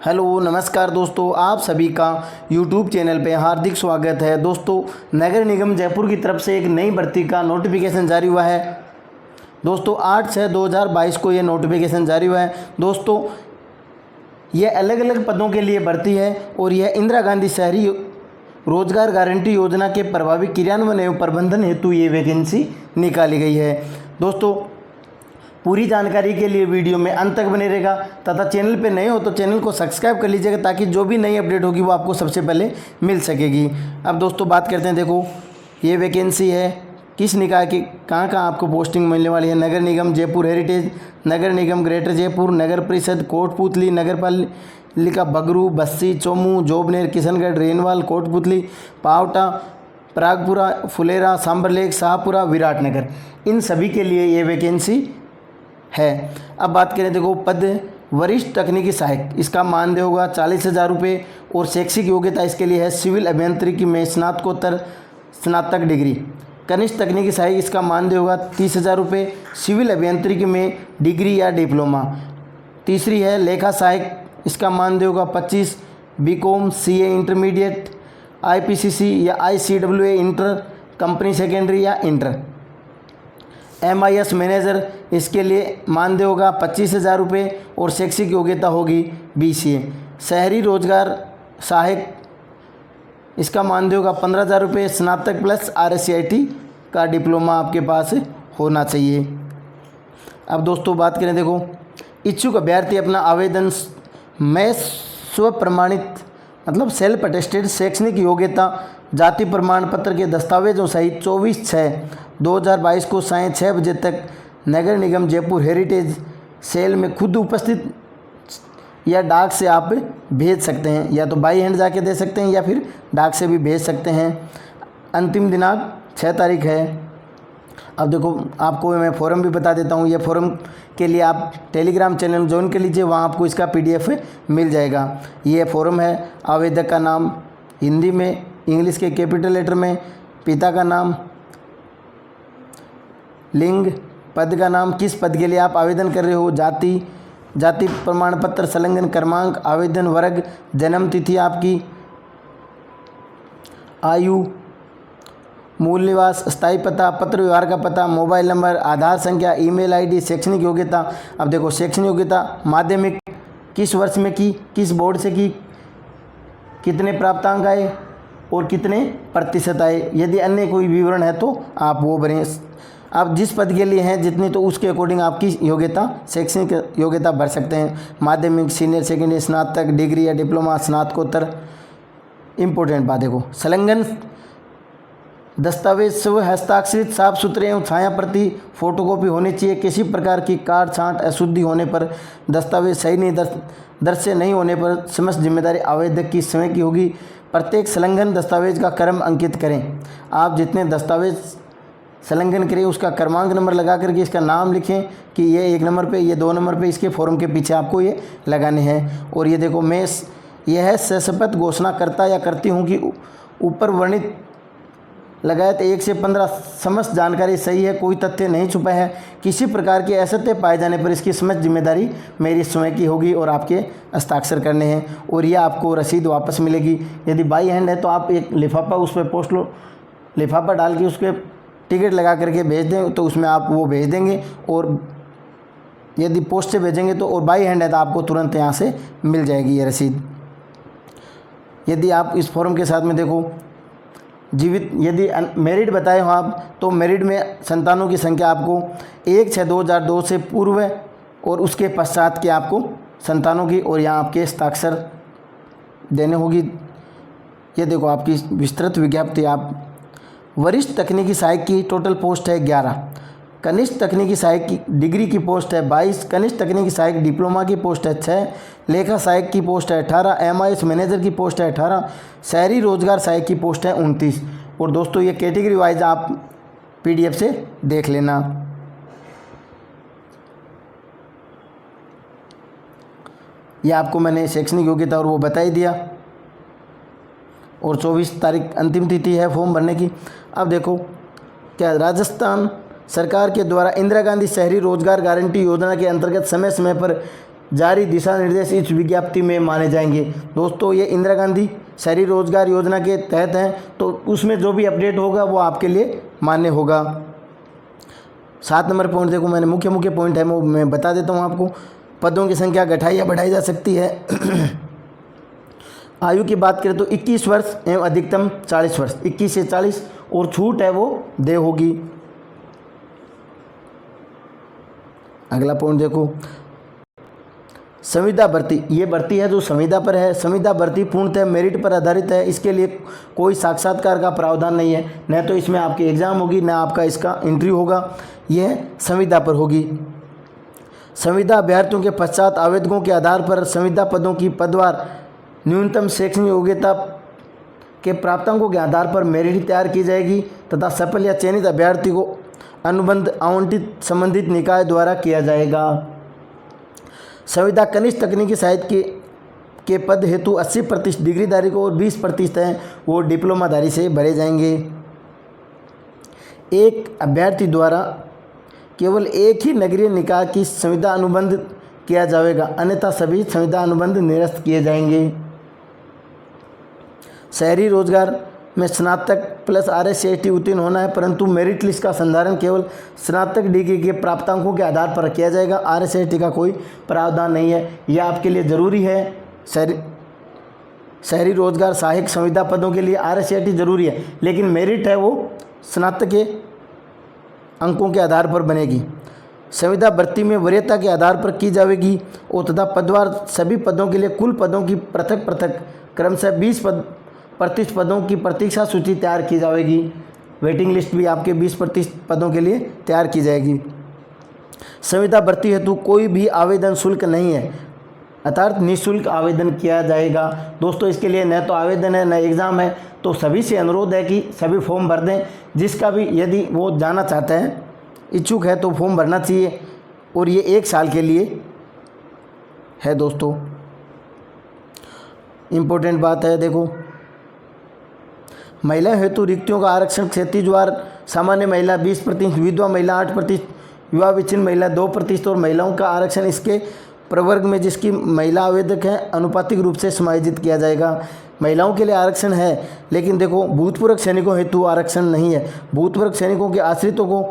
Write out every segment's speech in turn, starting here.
Hello नमस्कार दोस्तों, आप सभी का यूट्यूब चैनल पे हार्दिक स्वागत है। दोस्तों, नगर निगम जयपुर की तरफ से एक नई भर्ती का नोटिफिकेशन जारी हुआ है। दोस्तों 8/6/2022 को ये नोटिफिकेशन जारी हुआ है। दोस्तों ये अलग अलग पदों के लिए भर्ती है और यह इंदिरा गांधी शहरी रोजगार गारंटी योजना के प्रभावी क्रियान्वयन एवं प्रबंधन हेतु ये वैकेंसी निकाली गई है। दोस्तों पूरी जानकारी के लिए वीडियो में अंत तक बने रहेगा तथा चैनल पे नए हो तो चैनल को सब्सक्राइब कर लीजिएगा ताकि जो भी नई अपडेट होगी वो आपको सबसे पहले मिल सकेगी। अब दोस्तों बात करते हैं। देखो ये वैकेंसी है किस निकाय की, कहाँ कहाँ आपको पोस्टिंग मिलने वाली है। नगर निगम जयपुर हेरिटेज, नगर निगम ग्रेटर जयपुर, नगर परिषद कोटपुतली, नगर पालिका बगरू, बस्सी, चोमू, जोबनेर, किशनगढ़, रेनवाल, कोटपुतली, पावटा, परागपुरा, फुलेरा, सांबरलेक, शाहपुरा, विराटनगर, इन सभी के लिए ये वैकेंसी है। अब बात करें, देखो पद वरिष्ठ तकनीकी सहायक, इसका मानदेय होगा 40,000 रुपये और शैक्षिक योग्यता इसके लिए है सिविल अभियांत्रिकी में स्नातकोत्तर स्नातक डिग्री। कनिष्ठ तकनीकी सहायक इसका मानदेय होगा 30,000 रुपये, सिविल अभियांत्रिकी में डिग्री या डिप्लोमा। तीसरी है लेखा सहायक, इसका मानदेय होगा 25, बीकॉम, सीए इंटरमीडिएट, आईपीसीसी या आईसीडब्ल्यूए इंटर, कंपनी सेकेंडरी या इंटर। MIS मैनेजर, इसके लिए मानदेय होगा 25,000 रुपये और शैक्षिक योग्यता होगी BCA। शहरी रोजगार सहायक, इसका मानदेय होगा 15,000 रुपये, स्नातक प्लस RSCIT का डिप्लोमा आपके पास होना चाहिए। अब दोस्तों बात करें, देखो इच्छुक अभ्यर्थी अपना आवेदन में स्वप्रमाणित मतलब सेल्फ अटेस्टेड शैक्षणिक योग्यता, जाति प्रमाण पत्र के दस्तावेजों सहित 24/6/2022 को सायं 6 बजे तक नगर निगम जयपुर हेरिटेज सेल में खुद उपस्थित या डाक से आप भेज सकते हैं, या तो बाई हैंड जाके दे सकते हैं या फिर डाक से भी भेज सकते हैं। अंतिम दिनांक 6 तारीख है। अब देखो आपको मैं फ़ॉर्म भी बता देता हूँ। ये फ़ॉर्म के लिए आप टेलीग्राम चैनल ज्वाइन कर लीजिए, वहाँ आपको इसका PDF मिल जाएगा। ये फ़ॉर्म है। आवेदक का नाम हिंदी में, इंग्लिश के कैपिटल लेटर में, पिता का नाम, लिंग, पद का नाम, किस पद के लिए आप आवेदन कर रहे हो, जाति प्रमाण पत्र, संलग्न क्रमांक, आवेदन वर्ग, जन्म तिथि आपकी, आयु, मूल निवास, स्थायी पता, पत्र व्यवहार का पता, मोबाइल नंबर, आधार संख्या, ईमेल ID, शैक्षणिक योग्यता। अब देखो शैक्षणिक योग्यता माध्यमिक किस वर्ष में की, किस बोर्ड से की, कितने प्राप्तांक आए और कितने प्रतिशत आए। यदि अन्य कोई विवरण है तो आप वो भरें। आप जिस पद के लिए हैं जितनी, तो उसके अकॉर्डिंग आपकी योग्यता शैक्षणिक योग्यता भर सकते हैं। माध्यमिक, सीनियर सेकेंडरी, स्नातक, डिग्री या डिप्लोमा, स्नातकोत्तर। इम्पोर्टेंट बात देखो, संलग्न दस्तावेज स्व हस्ताक्षरित, साफ सुथरे एवं छाया प्रति फोटोकॉपी होनी चाहिए। किसी प्रकार की काट छांट अशुद्धि होने पर, दस्तावेज सही नहीं दर्ज से नहीं होने पर समस्त जिम्मेदारी आवेदक की स्वयं की होगी। प्रत्येक संलग्न दस्तावेज का क्रम अंकित करें। आप जितने दस्तावेज संलग्न करें उसका क्रमांक नंबर लगा करके इसका नाम लिखें कि ये 1 नंबर पे, ये 2 नंबर पे, इसके फॉर्म के पीछे आपको ये लगाने हैं। और ये देखो, मैं यह सशपथ घोषणा करता या करती हूँ कि ऊपर वर्णित लगायत 1 से 15 समस्त जानकारी सही है, कोई तथ्य नहीं छुपा है। किसी प्रकार के असत्य पाए जाने पर इसकी समस्त जिम्मेदारी मेरी स्वयं की होगी और आपके हस्ताक्षर करने हैं। और यह आपको रसीद वापस मिलेगी। यदि बाई हैंड है तो आप एक लिफाफा उस पर पोस्ट लो, लिफाफा डाल के उस पर टिकट लगा करके भेज दें तो उसमें आप वो भेज देंगे। और यदि पोस्ट से भेजेंगे तो, और बाई हैंड है तो आपको तुरंत यहाँ से मिल जाएगी ये रसीद। यदि आप इस फॉर्म के साथ में देखो जीवित, यदि मैरिड बताए हो आप, तो मैरिड में संतानों की संख्या आपको 1/6/2002 से पूर्व और उसके पश्चात के आपको संतानों की, और यहाँ आपके हस्ताक्षर देने होगी। ये देखो आपकी विस्तृत विज्ञप्ति। आप वरिष्ठ तकनीकी सहायक की टोटल पोस्ट है 11, कनिष्ठ तकनीकी सहायक की डिग्री की पोस्ट है 22, कनिष्ठ तकनीकी सहायक डिप्लोमा की पोस्ट है 6, लेखा सहायक की पोस्ट है 18, MIS मैनेजर की पोस्ट है 18, शहरी रोजगार सहायक की पोस्ट है 29। और दोस्तों ये कैटेगरी वाइज आप PDF से देख लेना। ये आपको मैंने शैक्षणिक योग्यता और वो बता ही दिया। और 24 तारीख अंतिम तिथि है फॉर्म भरने की। अब देखो क्या राजस्थान सरकार के द्वारा इंदिरा गांधी शहरी रोजगार गारंटी योजना के अंतर्गत समय समय पर जारी दिशा निर्देश इस विज्ञप्ति में माने जाएंगे। दोस्तों ये इंदिरा गांधी शहरी रोजगार योजना के तहत हैं, तो उसमें जो भी अपडेट होगा वो आपके लिए मान्य होगा। 7 नंबर पॉइंट देखो, मैंने मुख्य पॉइंट है वो मैं बता देता हूँ आपको। पदों की संख्या घटाई या बढ़ाई जा सकती है। आयु की बात करें तो 21 वर्ष एवं अधिकतम 40 वर्ष, 21 से 40, और छूट है वो देय होगी। अगला पॉइंट देखो, संविदा भर्ती। ये भर्ती है जो संविदा पर है। संविदा भर्ती पूर्णतः मेरिट पर आधारित है। इसके लिए कोई साक्षात्कार का प्रावधान नहीं है, न तो इसमें आपकी एग्ज़ाम होगी न आपका इसका इंटरव्यू होगा। यह संविदा पर होगी। संविदा अभ्यर्थियों के पश्चात आवेदकों के आधार पर संविदा पदों की पदवार न्यूनतम शैक्षणिक योग्यता के प्राप्तांकों के आधार पर मेरिट तैयार की जाएगी तथा सफल या चयनित अभ्यर्थी को अनुबंध आवंटित संबंधित निकाय द्वारा किया जाएगा। संविदा कनिष्ठ तकनीकी साहित्य के पद हेतु 80% डिग्रीधारी को और 20% हैं वो डिप्लोमाधारी से भरे जाएंगे। एक अभ्यर्थी द्वारा केवल एक ही नगरीय निकाय की संविदा अनुबंध किया जाएगा, अन्यथा सभी संविदा अनुबंध निरस्त किए जाएंगे। शहरी रोजगार में स्नातक प्लस RSCST उत्तीर्ण होना है, परंतु मेरिट लिस्ट का संधारण केवल स्नातक डिग्री के प्राप्तांकों के आधार पर किया जाएगा। RSCST का कोई प्रावधान नहीं है। यह आपके लिए ज़रूरी है। शहरी रोजगार सहायक संविदा पदों के लिए RSCST जरूरी है, लेकिन मेरिट है वो स्नातक के अंकों के आधार पर बनेगी। संविदा भर्ती में वरीयता के आधार पर की जाएगी और तथा पदवार सभी पदों के लिए कुल पदों की पृथक क्रमशः 20% पदों की प्रतीक्षा सूची तैयार की जाएगी। वेटिंग लिस्ट भी आपके 20% पदों के लिए तैयार की जाएगी। संविदा भर्ती हेतु कोई भी आवेदन शुल्क नहीं है, अर्थात निःशुल्क आवेदन किया जाएगा। दोस्तों इसके लिए न तो आवेदन है न एग्ज़ाम है, तो सभी से अनुरोध है कि सभी फॉर्म भर दें। जिसका भी यदि वो जाना चाहता है, इच्छुक है, तो फॉर्म भरना चाहिए, और ये 1 साल के लिए है। दोस्तों इम्पोर्टेंट बात है, देखो महिला हेतु रिक्तियों का आरक्षण क्षैतिजवार सामान्य महिला 20%, विधवा महिला 8%, युवा विच्छिन्न महिला 2% और महिलाओं का आरक्षण इसके प्रवर्ग में जिसकी महिला आवेदक है अनुपातिक रूप से समायोजित किया जाएगा। महिलाओं के लिए आरक्षण है, लेकिन देखो भूतपूर्व सैनिकों हेतु आरक्षण नहीं है। भूतपूर्व सैनिकों के आश्रितों को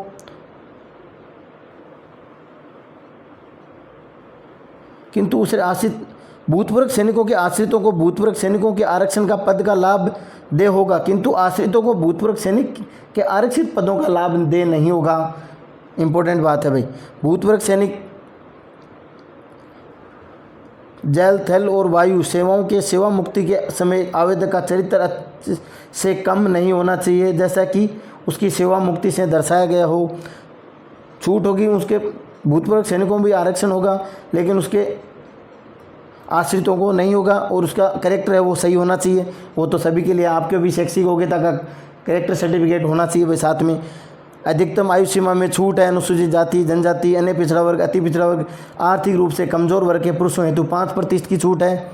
किंतु उसे आश्रित भूतपूर्व सैनिकों के आश्रितों को भूतपूर्व सैनिकों के आरक्षण का पद का लाभ दे होगा, किंतु आश्रितों को भूतपूर्व सैनिक के आरक्षित पदों का लाभ दे नहीं होगा। इंपॉर्टेंट बात है भाई। भूतपूर्व सैनिक जल थल और वायु सेवाओं के सेवा मुक्ति के समय आवेदक का चरित्र से कम नहीं होना चाहिए, जैसा कि उसकी सेवा मुक्ति से दर्शाया गया हो। छूट होगी, उसके भूतपूर्व सैनिकों में भी आरक्षण होगा, लेकिन उसके आश्रितों को नहीं होगा, और उसका कैरेक्टर है वो सही होना चाहिए। वो तो सभी के लिए, आपके भी शैक्षिक योग्यता का कैरेक्टर सर्टिफिकेट होना चाहिए भाई साथ में। अधिकतम आयु सीमा में छूट है। अनुसूचित जाति, जनजाति, अन्य पिछड़ा वर्ग, अति पिछड़ा वर्ग, आर्थिक रूप से कमजोर वर्ग के पुरुषों हेतु 5% की छूट है,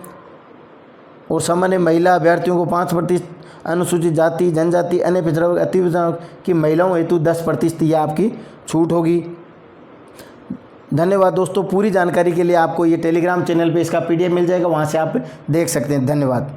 और सामान्य महिला अभ्यर्थियों को 5%, अनुसूचित जाति, जनजाति, अन्य पिछड़ा वर्ग, अति पिछड़ा वर्ग की महिलाओं हेतु 10% यह आपकी छूट होगी। धन्यवाद दोस्तों। पूरी जानकारी के लिए आपको ये टेलीग्राम चैनल पे इसका PDF मिल जाएगा, वहाँ से आप देख सकते हैं। धन्यवाद।